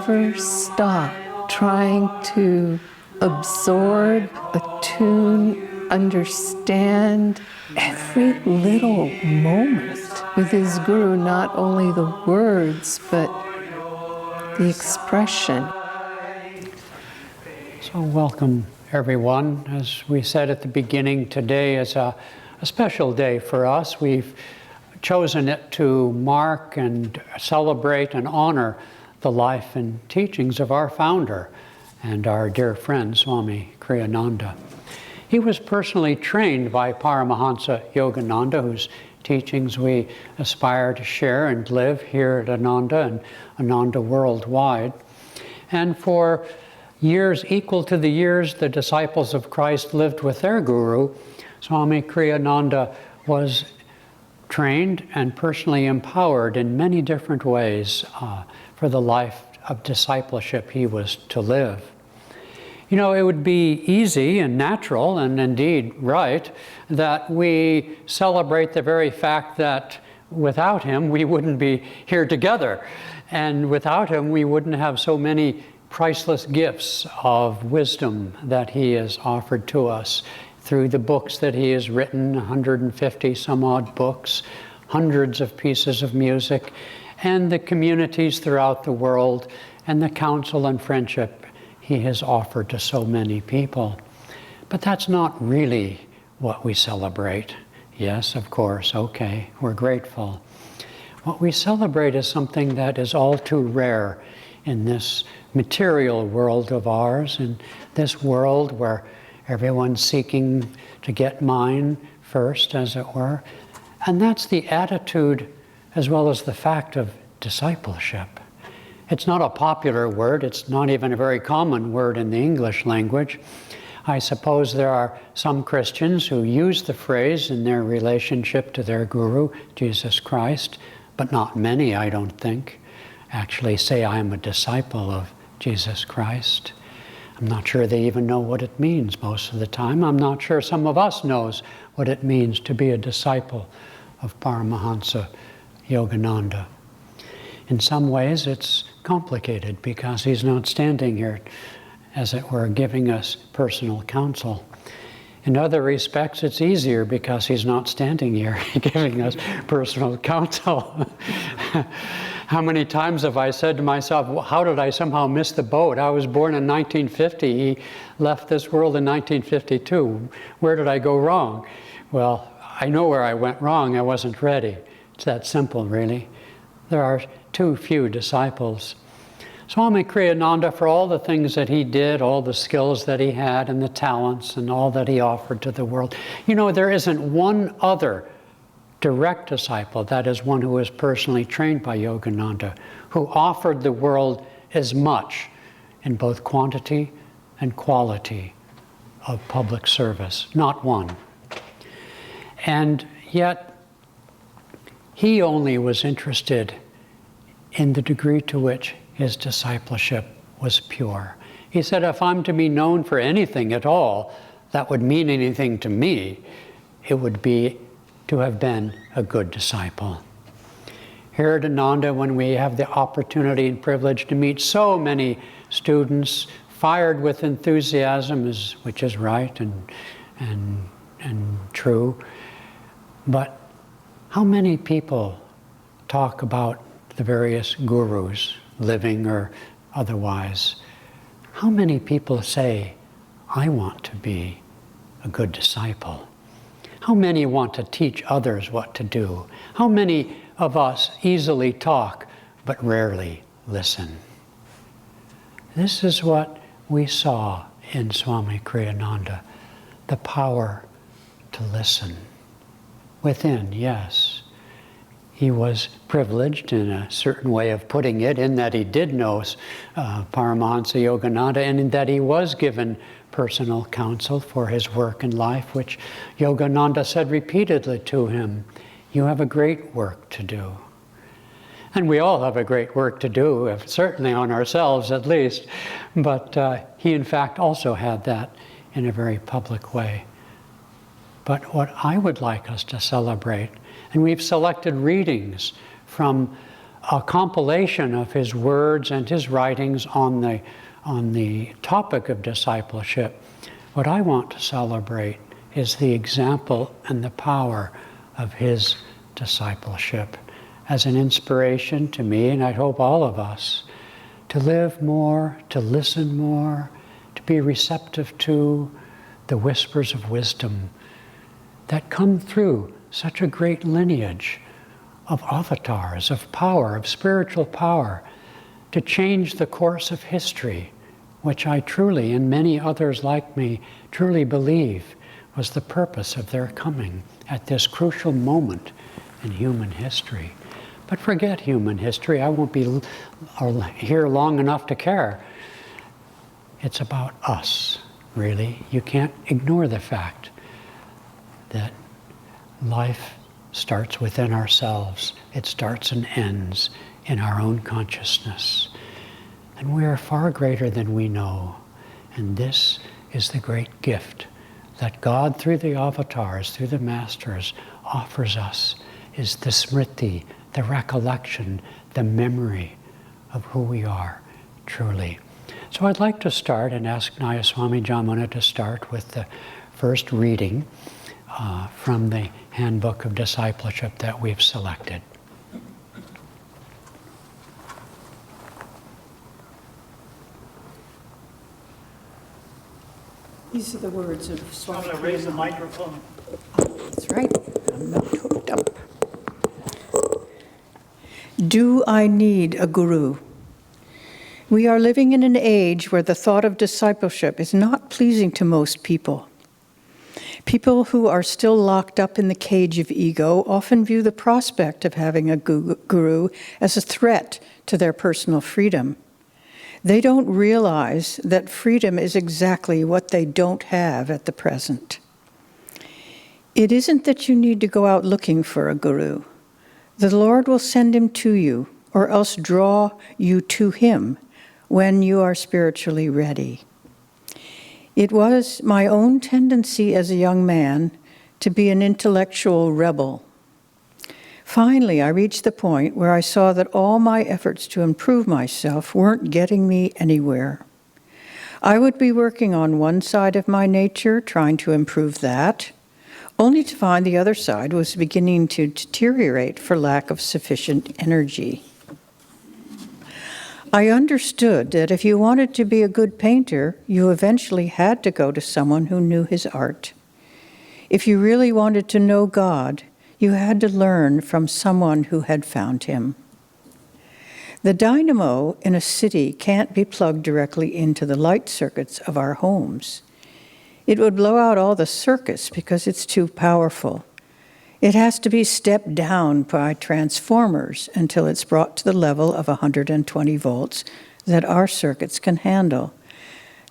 never stop trying to absorb, attune, understand every little moment with his guru, not only the words, but the expression. So welcome, everyone. As we said at the beginning, today is a special day for us. We've chosen it to mark and celebrate and honor the life and teachings of our founder and our dear friend, Swami Kriyananda. He was personally trained by Paramhansa Yogananda, whose teachings we aspire to share and live here at Ananda and Ananda worldwide. And for years equal to the years the disciples of Christ lived with their guru, Swami Kriyananda was trained and personally empowered in many different ways for the life of discipleship he was to live. You know, it would be easy and natural and indeed right that we celebrate the very fact that without him we wouldn't be here together, and without him we wouldn't have so many priceless gifts of wisdom that he has offered to us through the books that he has written, 150 some odd books, hundreds of pieces of music, and the communities throughout the world, and the counsel and friendship he has offered to so many people. But that's not really what we celebrate. Yes, of course, okay, we're grateful. What we celebrate is something that is all too rare in this material world of ours, in this world where everyone's seeking to get mine first, as it were. And that's the attitude as well as the fact of discipleship. It's not a popular word. It's not even a very common word in the English language. I suppose there are some Christians who use the phrase in their relationship to their guru, Jesus Christ, but not many, I don't think, actually say, I'm a disciple of Jesus Christ. I'm not sure they even know what it means most of the time. I'm not sure some of us knows what it means to be a disciple of Paramhansa Yogananda. In some ways it's complicated because he's not standing here, as it were, giving us personal counsel. In other respects, it's easier because he's not standing here giving us personal counsel. How many times have I said to myself, well, how did I somehow miss the boat? I was born in 1950. He left this world in 1952. Where did I go wrong? Well, I know where I went wrong. I wasn't ready. It's that simple, really. There are too few disciples. Swami Kriyananda, for all the things that he did, all the skills that he had, and the talents, and all that he offered to the world, you know, there isn't one other direct disciple, that is one who was personally trained by Yogananda, who offered the world as much in both quantity and quality of public service. Not one. And yet, he only was interested in the degree to which his discipleship was pure. He said, if I'm to be known for anything at all that would mean anything to me, it would be to have been a good disciple. Here at Ananda, when we have the opportunity and privilege to meet so many students fired with enthusiasm, which is right and true, but how many people talk about the various gurus, living or otherwise? How many people say, I want to be a good disciple? How many want to teach others what to do? How many of us easily talk but rarely listen? This is what we saw in Swami Kriyananda, the power to listen. Within, yes. He was privileged in a certain way of putting it, in that he did know Paramhansa Yogananda, and in that he was given personal counsel for his work in life, which Yogananda said repeatedly to him, you have a great work to do. And we all have a great work to do, certainly on ourselves at least, but he in fact also had that in a very public way. But what I would like us to celebrate, and we've selected readings from a compilation of his words and his writings on the topic of discipleship. What I want to celebrate is the example and the power of his discipleship as an inspiration to me, and I hope all of us, to live more, to listen more, to be receptive to the whispers of wisdom that come through such a great lineage of avatars, of power, of spiritual power, to change the course of history, which I truly, and many others like me, truly believe was the purpose of their coming at this crucial moment in human history. But forget human history, I won't be here long enough to care. It's about us, really. You can't ignore the fact that life starts within ourselves. It starts and ends in our own consciousness. And we are far greater than we know. And this is the great gift that God, through the avatars, through the masters, offers us, is the smriti, the recollection, the memory of who we are, truly. So I'd like to start and ask Nayaswami Jamuna to start with the first reading from the Handbook of Discipleship that we've selected. These are the words of Swami Kriyananda. I'm going to raise the microphone. That's right. I'm not hooked up. Do I need a guru? We are living in an age where the thought of discipleship is not pleasing to most people. People who are still locked up in the cage of ego often view the prospect of having a guru as a threat to their personal freedom. They don't realize that freedom is exactly what they don't have at the present. It isn't that you need to go out looking for a guru. The Lord will send him to you, or else draw you to him when you are spiritually ready. It was my own tendency as a young man to be an intellectual rebel. Finally, I reached the point where I saw that all my efforts to improve myself weren't getting me anywhere. I would be working on one side of my nature, trying to improve that, only to find the other side was beginning to deteriorate for lack of sufficient energy. I understood that if you wanted to be a good painter, you eventually had to go to someone who knew his art. If you really wanted to know God, you had to learn from someone who had found him. The dynamo in a city can't be plugged directly into the light circuits of our homes. It would blow out all the circuits because it's too powerful. It has to be stepped down by transformers until it's brought to the level of 120 volts that our circuits can handle.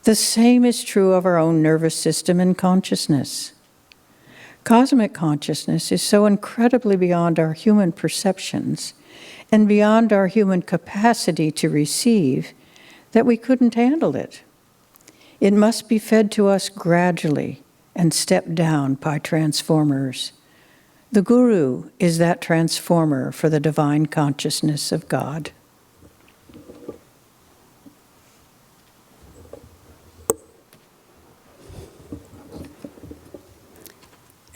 The same is true of our own nervous system and consciousness. Cosmic consciousness is so incredibly beyond our human perceptions and beyond our human capacity to receive that we couldn't handle it. It must be fed to us gradually and stepped down by transformers. The Guru is that transformer for the divine consciousness of God.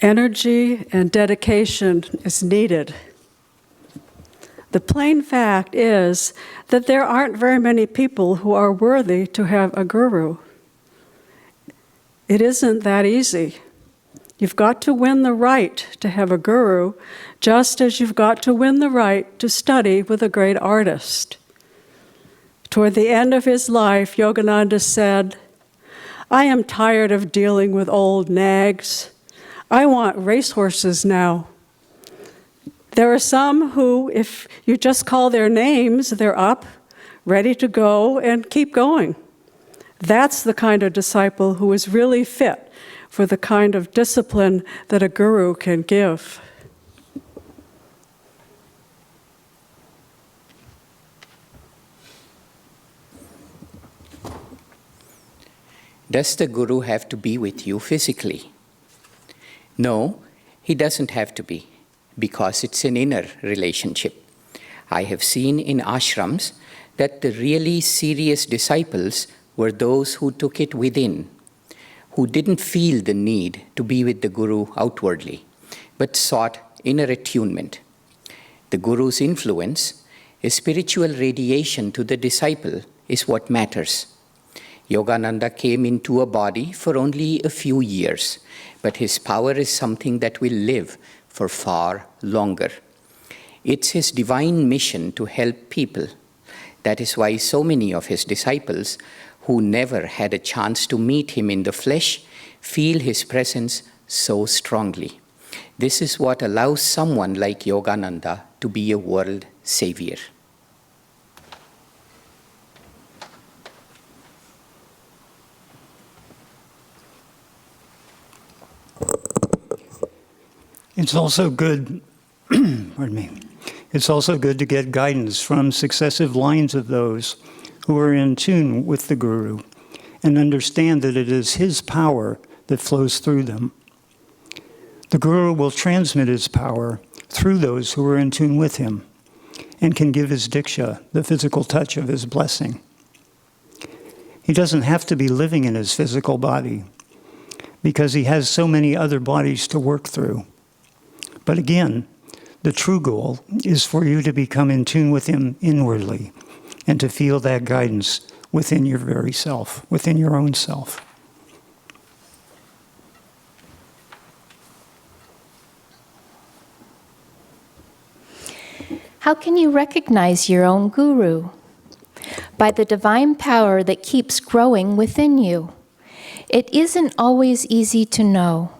Energy and dedication is needed. The plain fact is that there aren't very many people who are worthy to have a guru. It isn't that easy. You've got to win the right to have a guru, just as you've got to win the right to study with a great artist. Toward the end of his life, Yogananda said, "I am tired of dealing with old nags. I want racehorses now." There are some who, if you just call their names, they're up, ready to go, and keep going. That's the kind of disciple who is really fit for the kind of discipline that a guru can give. Does the guru have to be with you physically? No, he doesn't have to be, because it's an inner relationship. I have seen in ashrams that the really serious disciples were those who took it within, who didn't feel the need to be with the Guru outwardly, but sought inner attunement. The Guru's influence, a spiritual radiation to the disciple, is what matters. Yogananda came into a body for only a few years, but his power is something that will live for far longer. It's his divine mission to help people. That is why so many of his disciples, who never had a chance to meet him in the flesh, feel his presence so strongly. This is what allows someone like Yogananda to be a world savior. It's also good, pardon me, it's also good to get guidance from successive lines of those who are in tune with the Guru and understand that it is his power that flows through them. The Guru will transmit his power through those who are in tune with him and can give his diksha, the physical touch of his blessing. He doesn't have to be living in his physical body because he has so many other bodies to work through. But again, the true goal is for you to become in tune with him inwardly and to feel that guidance within your very self, within your own self. How can you recognize your own guru? By the divine power that keeps growing within you. It isn't always easy to know,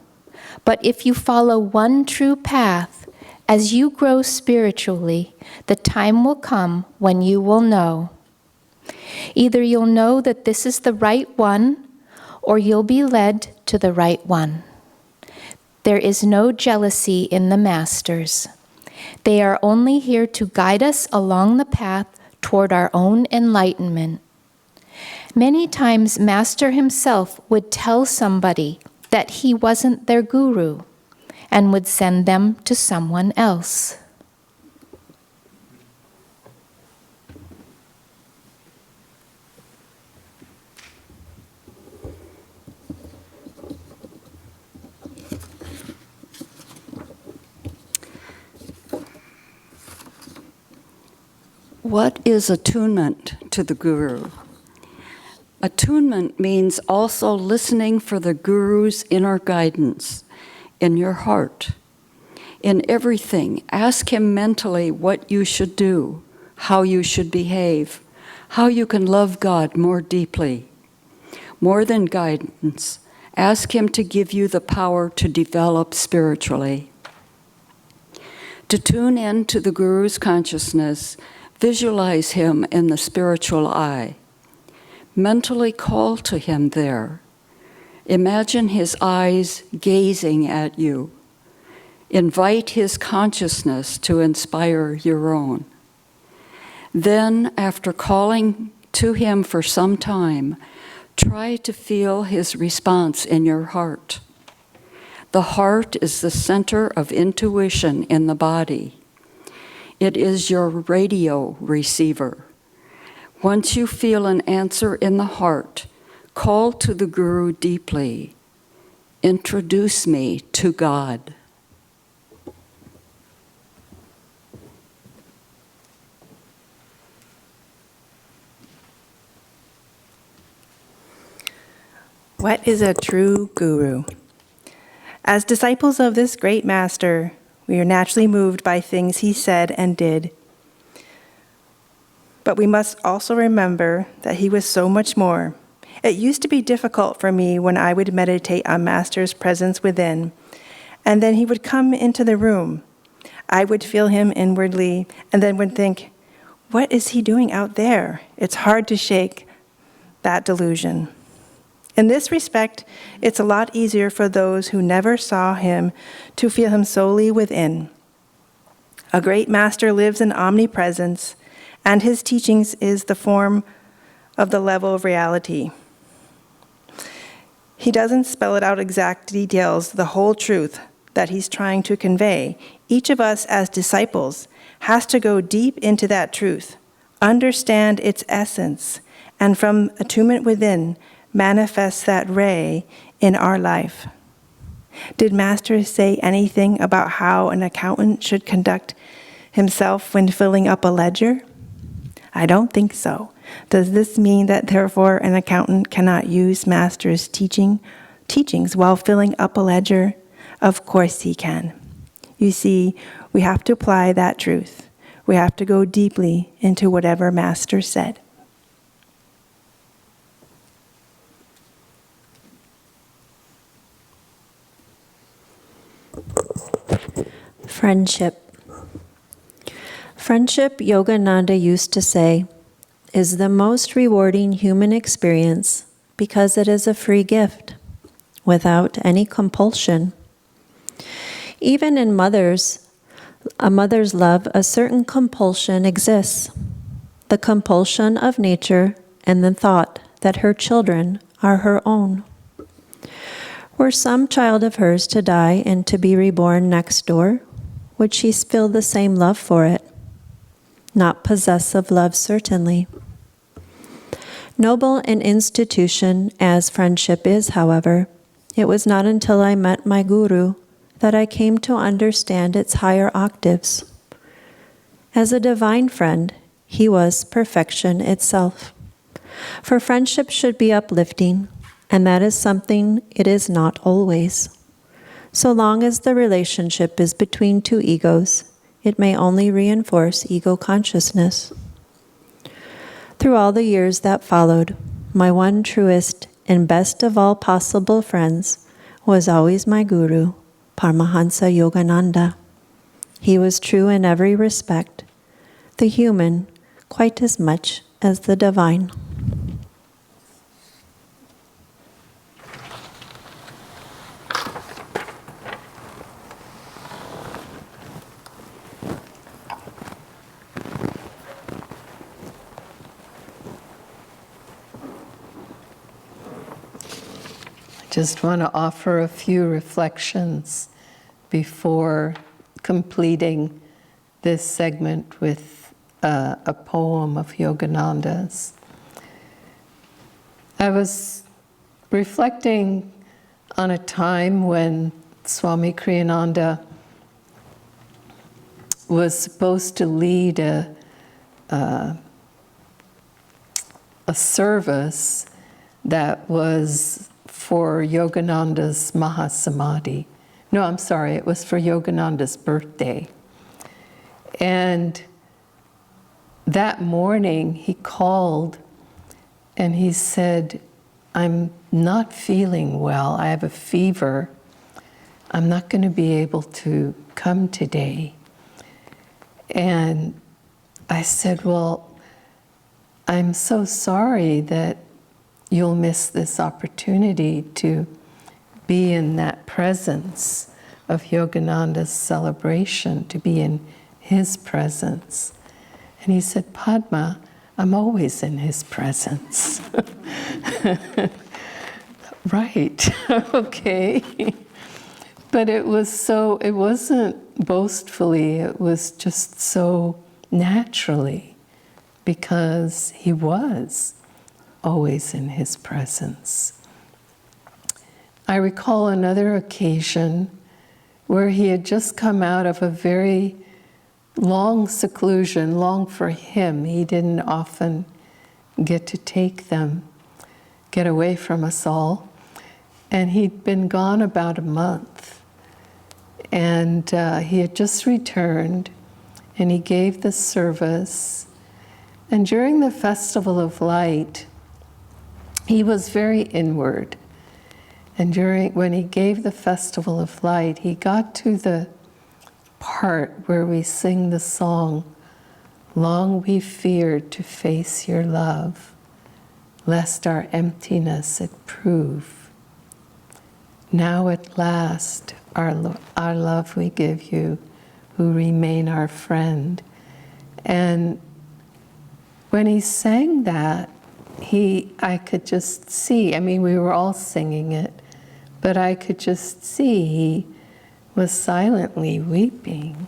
but if you follow one true path, as you grow spiritually, the time will come when you will know. Either you'll know that this is the right one, or you'll be led to the right one. There is no jealousy in the masters. They are only here to guide us along the path toward our own enlightenment. Many times Master himself would tell somebody that he wasn't their guru and would send them to someone else. What is attunement to the Guru? Attunement means also listening for the Guru's inner guidance in your heart. In everything, ask him mentally what you should do, how you should behave, how you can love God more deeply. More than guidance, ask him to give you the power to develop spiritually. To tune in to the Guru's consciousness, visualize him in the spiritual eye. Mentally call to him there. Imagine his eyes gazing at you. Invite his consciousness to inspire your own. Then, after calling to him for some time, try to feel his response in your heart. The heart is the center of intuition in the body. It is your radio receiver. Once you feel an answer in the heart, call to the Guru deeply. Introduce me to God. What is a true guru? As disciples of this great master, we are naturally moved by things he said and did. But we must also remember that he was so much more. It used to be difficult for me when I would meditate on Master's presence within, and then he would come into the room. I would feel him inwardly, and then would think, what is he doing out there? It's hard to shake that delusion. In this respect, it's a lot easier for those who never saw him to feel him solely within. A great master lives in omnipresence, and his teachings is the form of the level of reality. He doesn't spell it out exact details, the whole truth that he's trying to convey. Each of us as disciples has to go deep into that truth, understand its essence, and from attunement within, manifest that ray in our life. Did Master say anything about how an accountant should conduct himself when filling up a ledger? I don't think so. Does this mean that therefore an accountant cannot use Master's teachings while filling up a ledger? Of course he can. You see, we have to apply that truth. We have to go deeply into whatever Master said. Friendship. Friendship, Yogananda used to say, is the most rewarding human experience because it is a free gift, without any compulsion. Even in a mother's love, a certain compulsion exists, the compulsion of nature and the thought that her children are her own. Were some child of hers to die and to be reborn next door, would she feel the same love for it? Not possessive love, certainly. Noble an institution as friendship is, however, it was not until I met my guru that I came to understand its higher octaves. As a divine friend, he was perfection itself. For friendship should be uplifting, and that is something it is not always. So long as the relationship is between two egos, it may only reinforce ego consciousness. Through all the years that followed, my one truest and best of all possible friends was always my guru, Paramhansa Yogananda. He was true in every respect, the human quite as much as the divine. Just want to offer a few reflections before completing this segment with a poem of Yogananda's. I was reflecting on a time when Swami Kriyananda was supposed to lead a service that was for Yogananda's Mahasamadhi. No, I'm sorry, it was for Yogananda's birthday. And that morning he called and he said, I'm not feeling well, I have a fever. I'm not going to be able to come today. And I said, well, I'm so sorry that you'll miss this opportunity to be in that presence of Yogananda's celebration, to be in his presence. And he said, Padma, I'm always in his presence. Right, okay. But it wasn't boastfully, it was just so naturally, because he was always in his presence. I recall another occasion where he had just come out of a very long seclusion, long for him. He didn't often get to get away from us all. And he'd been gone about a month. And he had just returned, and he gave the service. And during the Festival of Light, he was very inward. And when he gave the Festival of Light, he got to the part where we sing the song, long we feared to face your love, lest our emptiness it prove. Now at last our love we give you, who remain our friend. And when he sang that, I could just see, we were all singing it, but I could just see he was silently weeping.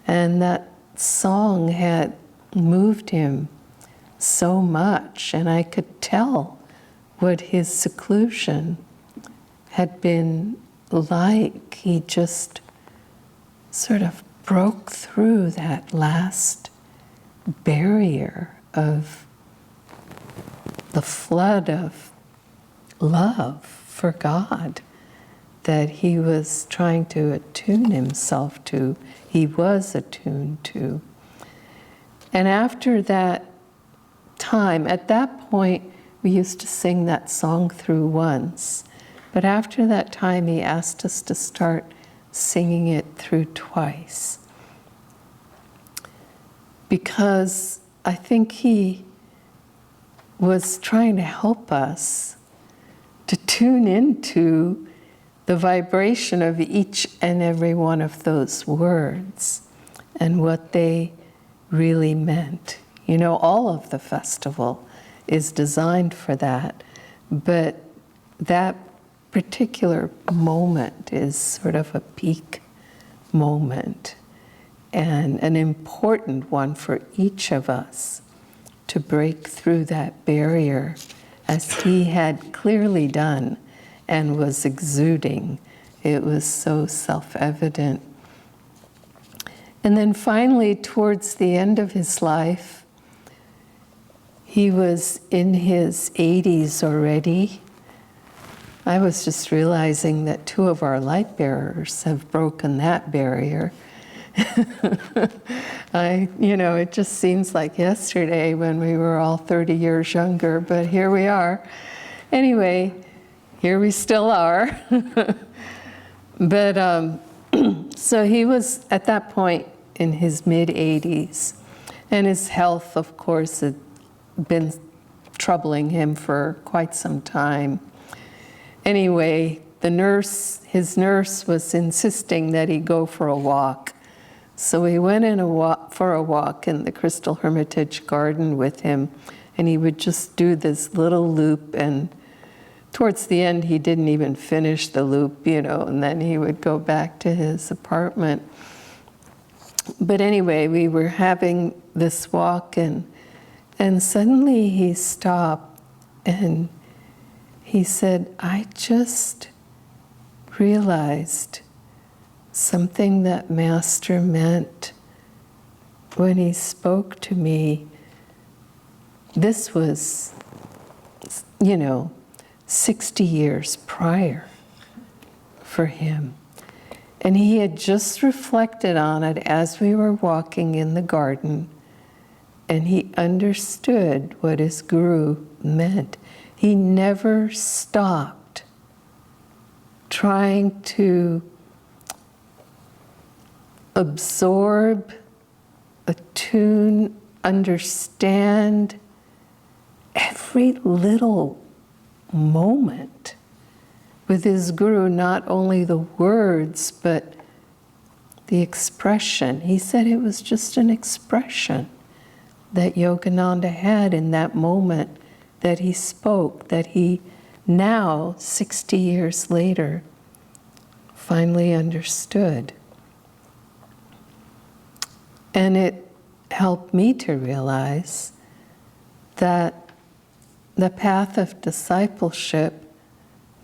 And that song had moved him so much, and I could tell what his seclusion had been like. He just sort of broke through that last barrier of the flood of love for God that he was trying to attune himself to, he was attuned to. And after that time, at that point, we used to sing that song through once. But after that time, he asked us to start singing it through twice. Because I think he was trying to help us to tune into the vibration of each and every one of those words and what they really meant. You know, all of the festival is designed for that, but that particular moment is sort of a peak moment and an important one for each of us to break through that barrier as he had clearly done and was exuding. It was so self-evident. And then finally, towards the end of his life, he was in his 80s already. I was just realizing that 2 of our light bearers have broken that barrier. It just seems like yesterday when we were all 30 years younger, but here we are. Anyway, here we still are. But so he was at that point in his mid-80s, and his health, of course, had been troubling him for quite some time. Anyway, his nurse was insisting that he go for a walk. So we went for a walk in the Crystal Hermitage garden with him, and he would just do this little loop, and towards the end he didn't even finish the loop, and then he would go back to his apartment. But anyway, we were having this walk, and suddenly he stopped and he said, I just realized something that Master meant when he spoke to me. This was, 60 years prior for him. And he had just reflected on it as we were walking in the garden, and he understood what his guru meant. He never stopped trying to absorb, attune, understand every little moment with his guru, not only the words, but the expression. He said it was just an expression that Yogananda had in that moment that he spoke, that he now, 60 years later, finally understood. And it helped me to realize that the path of discipleship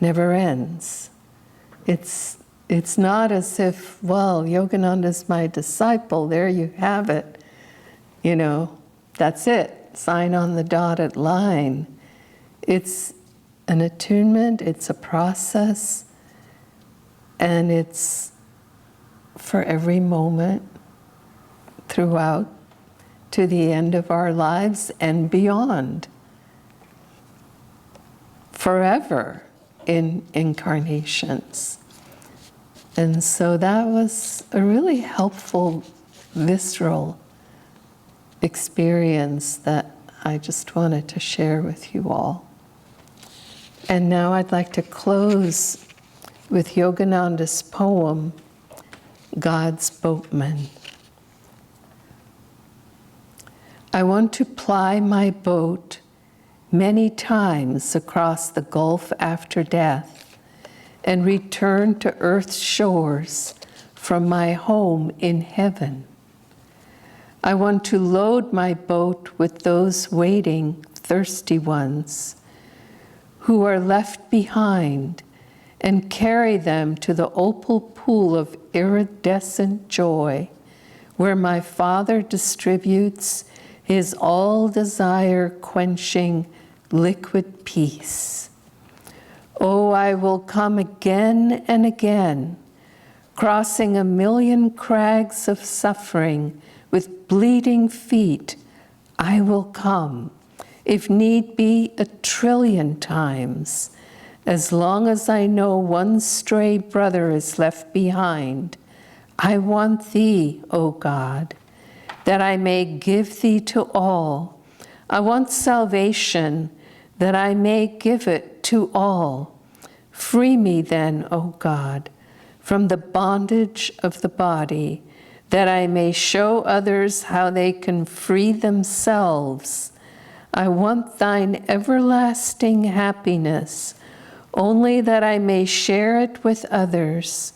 never ends. It's not as if, well, Yogananda's my disciple, there you have it. That's it, sign on the dotted line. It's an attunement, it's a process, and it's for every moment throughout to the end of our lives and beyond. Forever in incarnations. And so that was a really helpful, visceral experience that I just wanted to share with you all. And now I'd like to close with Yogananda's poem, God's Boatman. I want to ply my boat many times across the gulf after death and return to earth's shores from my home in heaven. I want to load my boat with those waiting, thirsty ones who are left behind and carry them to the opal pool of iridescent joy, where my Father distributes his all-desire quenching liquid peace. Oh, I will come again and again, crossing a million crags of suffering with bleeding feet. I will come, if need be, 1,000,000,000 times, as long as I know one stray brother is left behind. I want thee, O God, that I may give thee to all. I want salvation, that I may give it to all. Free me then, O God, from the bondage of the body, that I may show others how they can free themselves. I want thine everlasting happiness, only that I may share it with others,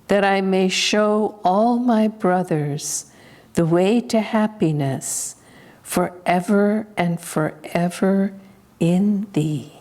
that I may show all my brothers the way to happiness, forever and forever in thee.